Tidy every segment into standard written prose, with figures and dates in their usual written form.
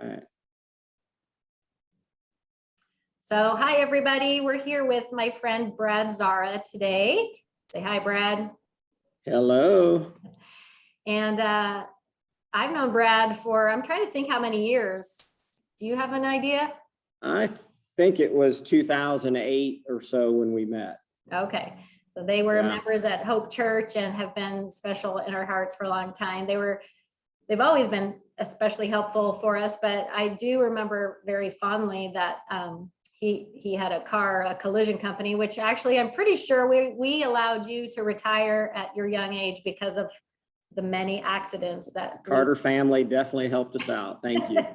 right. So hi, everybody. We're here with my friend Brad ZARA today. Say hi, Brad. Hello. And I've known Brad for, I'm trying to think how many years. Do you have an idea? I think it was 2008 or so when we met. Okay. So they were members at Hope Church and have been special in our hearts for a long time. They've always been especially helpful for us, but I do remember very fondly that he had a collision company, which actually I'm pretty sure we allowed you to retire at your young age because of the many accidents that Carter family definitely helped us out. Thank you.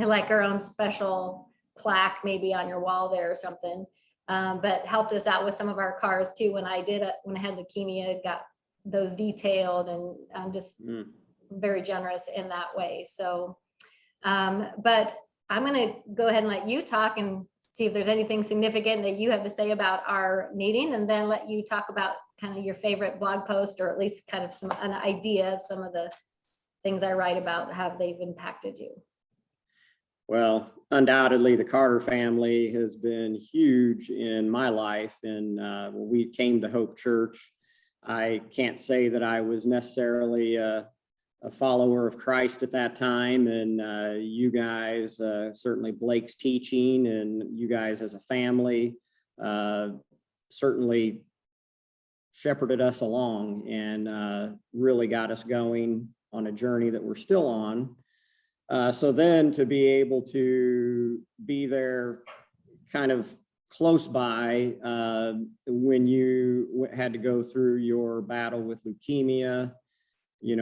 Like our own special plaque maybe on your wall there or something, but helped us out with some of our cars too. When I had leukemia, got those detailed, and I'm just very generous in that way. So, but I'm going to go ahead and let you talk and see if there's anything significant that you have to say about our meeting, and then let you talk about kind of your favorite blog post, or at least kind of an idea of some of the things I write about, how they've impacted you. Well, undoubtedly, the Carter family has been huge in my life. And when we came to Hope Church, I can't say that I was necessarily a follower of Christ at that time. And you guys, certainly Blake's teaching, and you guys as a family, certainly shepherded us along and really got us going on a journey that we're still on. So then to be able to be there kind of close by when you had to go through your battle with leukemia,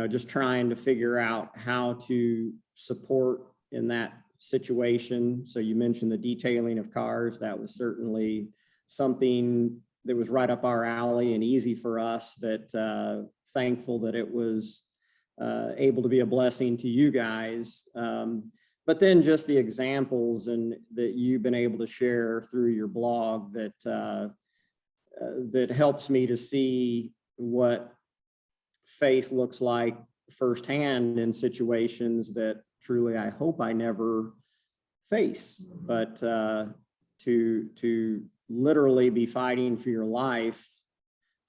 just trying to figure out how to support in that situation. So you mentioned the detailing of cars. That was certainly something that was right up our alley and easy for us, that thankful that it was able to be a blessing to you guys. But then just the examples and that you've been able to share through your blog that helps me to see what faith looks like firsthand in situations that truly I hope I never face. But to literally be fighting for your life,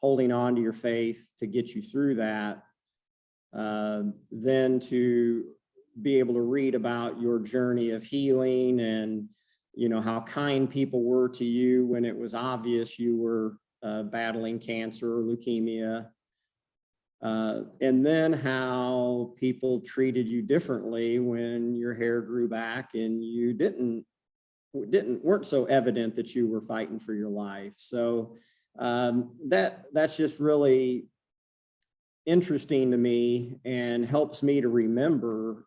holding on to your faith to get you through that, then to be able to read about your journey of healing and, how kind people were to you when it was obvious you were battling cancer or leukemia. And then how people treated you differently when your hair grew back and you weren't so evident that you were fighting for your life. So that's just really interesting to me and helps me to remember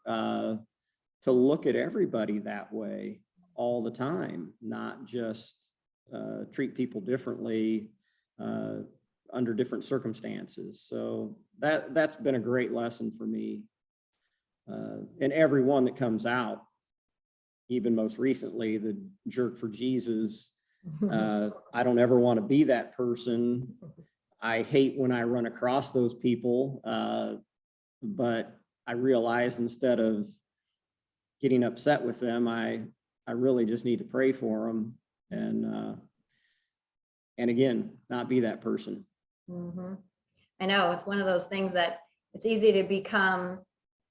to look at everybody that way all the time, not just treat people differently under different circumstances. So that's been a great lesson for me. And everyone that comes out, even most recently, the Jerk for Jesus, I don't ever want to be that person. I hate when I run across those people, but I realize instead of getting upset with them, I really just need to pray for them and again, not be that person. Mm-hmm. I know it's one of those things that it's easy to become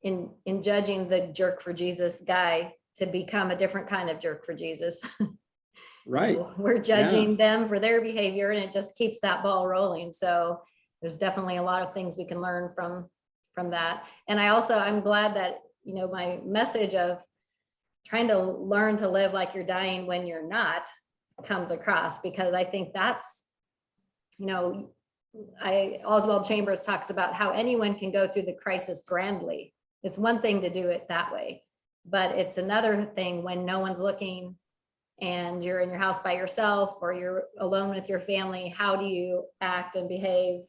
in judging the Jerk for Jesus guy, to become a different kind of jerk for Jesus. Right. We're judging them for their behavior, and it just keeps that ball rolling. So there's definitely a lot of things we can learn from that. And I'm glad that, my message of trying to learn to live like you're dying when you're not comes across, because I think that's, Oswald Chambers talks about how anyone can go through the crisis grandly. It's one thing to do it that way, but it's another thing when no one's looking and you're in your house by yourself or you're alone with your family. How do you act and behave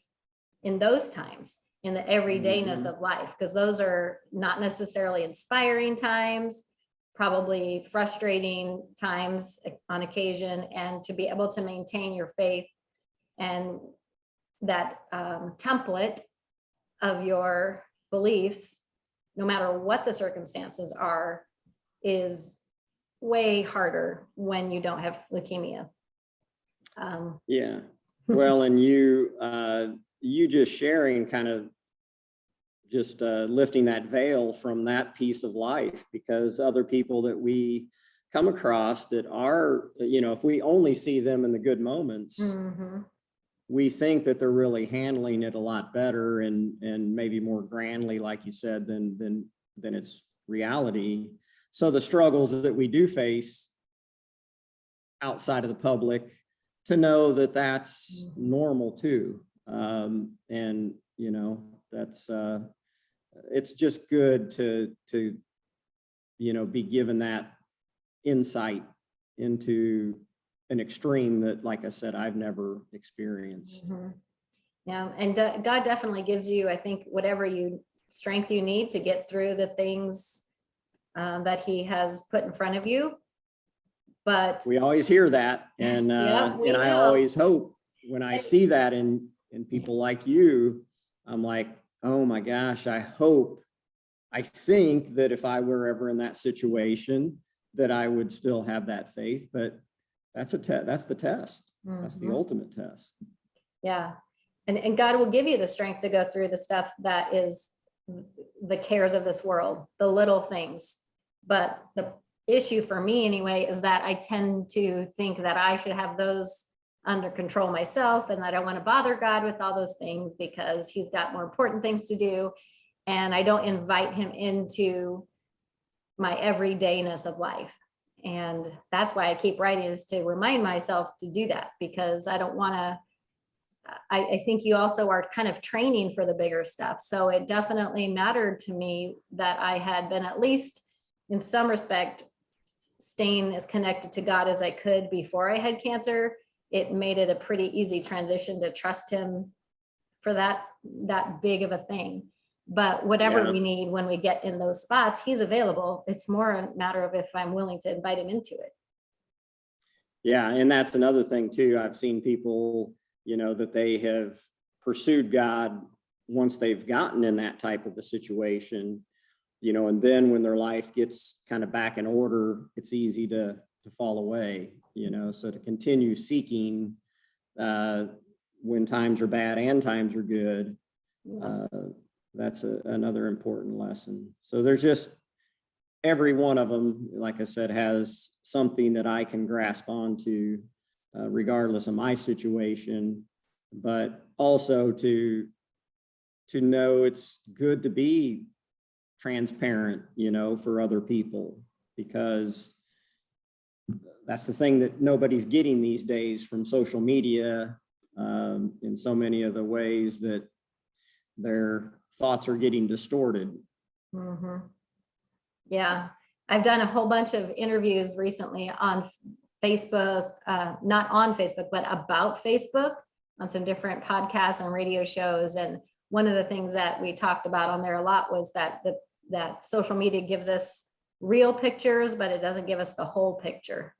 in those times, in the everydayness of life? Because those are not necessarily inspiring times, probably frustrating times on occasion, and to be able to maintain your faith and that template of your beliefs, no matter what the circumstances are, is way harder when you don't have leukemia. Yeah. Well, and you just sharing kind of just lifting that veil from that piece of life, because other people that we come across that are, if we only see them in the good moments, we think that they're really handling it a lot better and maybe more grandly, like you said, than it's reality. So the struggles that we do face outside of the public, to know that that's normal too. And that's it's just good to be given that insight into an extreme that, like I said, I've never experienced. Yeah, and God definitely gives you, I think, whatever strength you need to get through the things that he has put in front of you. But we always hear that, and yeah, I always hope when I see that in people like you, I'm like, oh my gosh, I think that if I were ever in that situation, that I would still have that faith. But that's the test. That's the ultimate test. Yeah. And God will give you the strength to go through the stuff that is the cares of this world, the little things. But the issue for me anyway is that I tend to think that I should have those under control myself, and I don't want to bother God with all those things because he's got more important things to do. And I don't invite him into my everydayness of life. And that's why I keep writing, is to remind myself to do that, because I don't want to, I think you also are kind of training for the bigger stuff. So it definitely mattered to me that I had been, at least in some respect, staying as connected to God as I could before I had cancer. It made it a pretty easy transition to trust him for that big of a thing. But whatever we need when we get in those spots, he's available. It's more a matter of if I'm willing to invite him into it. Yeah, and that's another thing too. I've seen people, that they have pursued God once they've gotten in that type of a situation, and then when their life gets kind of back in order, it's easy to fall away, so to continue seeking when times are bad and times are good. That's another important lesson. So there's just, every one of them, like I said, has something that I can grasp onto, regardless of my situation, but also to know it's good to be transparent, for other people, because that's the thing that nobody's getting these days from social media, in so many of the ways that their thoughts are getting distorted. Yeah, I've done a whole bunch of interviews recently on Facebook, not on Facebook, but about Facebook, on some different podcasts and radio shows. And one of the things that we talked about on there a lot was that that social media gives us real pictures, but it doesn't give us the whole picture.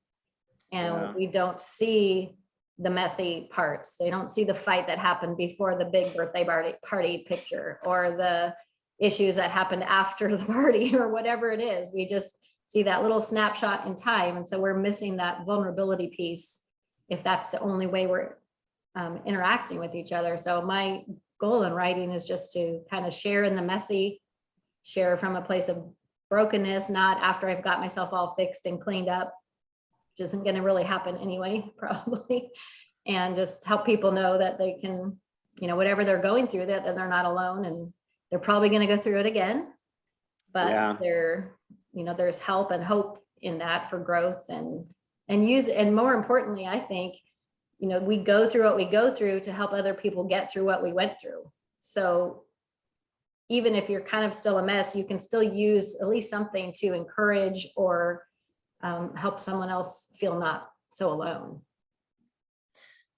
And we don't see the messy parts. They don't see the fight that happened before the big birthday party picture, or the issues that happened after the party, or whatever it is. We just see that little snapshot in time. And so we're missing that vulnerability piece if that's the only way we're interacting with each other. So my goal in writing is just to kind of share in the messy, share from a place of brokenness, not after I've got myself all fixed and cleaned up, which isn't going to really happen anyway, probably. And just help people know that they can, whatever they're going through, that they're not alone, and they're probably going to go through it again, but there's help and hope in that for growth, and more importantly, I think, we go through what we go through to help other people get through what we went through. So even if you're kind of still a mess, you can still use at least something to encourage or help someone else feel not so alone.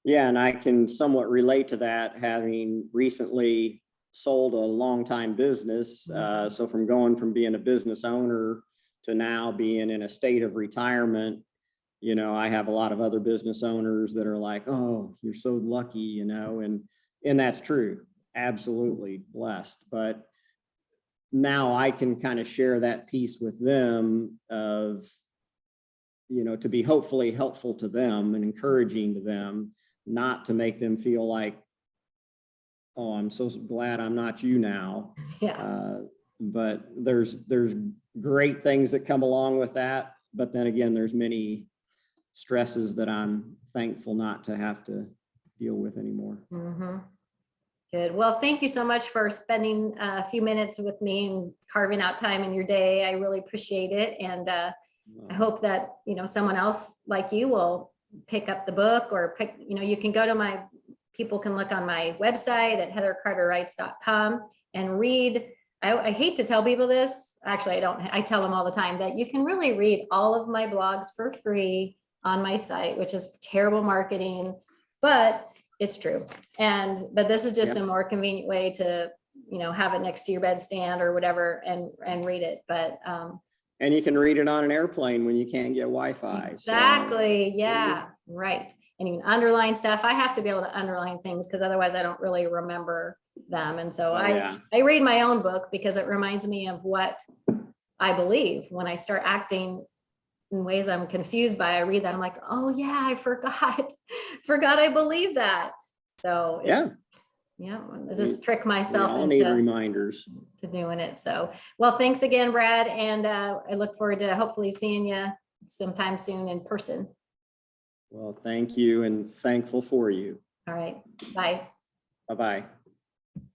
Yeah, and I can somewhat relate to that, having recently sold a long time business. So from going from being a business owner to now being in a state of retirement, I have a lot of other business owners that are like, oh, you're so lucky, and that's true. Absolutely blessed. But now I can kind of share that piece with them of, to be hopefully helpful to them and encouraging to them, not to make them feel like, oh, I'm so glad I'm not you now. Yeah. But there's great things that come along with that. But then again, there's many stresses that I'm thankful not to have to deal with anymore. Mm-hmm. Good. Well, thank you so much for spending a few minutes with me and carving out time in your day. I really appreciate it. And I hope that, someone else like you will pick up the book or you can go to people can look on my website at heathercarterwrites.com and read. I hate to tell people this. Actually, I don't. I tell them all the time that you can really read all of my blogs for free on my site, which is terrible marketing, but it's true. But this is just a more convenient way to, have it next to your bedstand or whatever and read it. But and you can read it on an airplane when you can't get Wi-Fi. Exactly. So, yeah. Right. And you can underline stuff. I have to be able to underline things because otherwise I don't really remember them. And so I read my own book because it reminds me of what I believe. When I start acting in ways I'm confused by, I read that. I'm like, oh yeah, I forgot I believe that. So I just trick myself into reminders to doing it. So, well, thanks again, Brad. And I look forward to hopefully seeing you sometime soon in person. Well, thank you and thankful for you. All right. Bye. Bye-bye.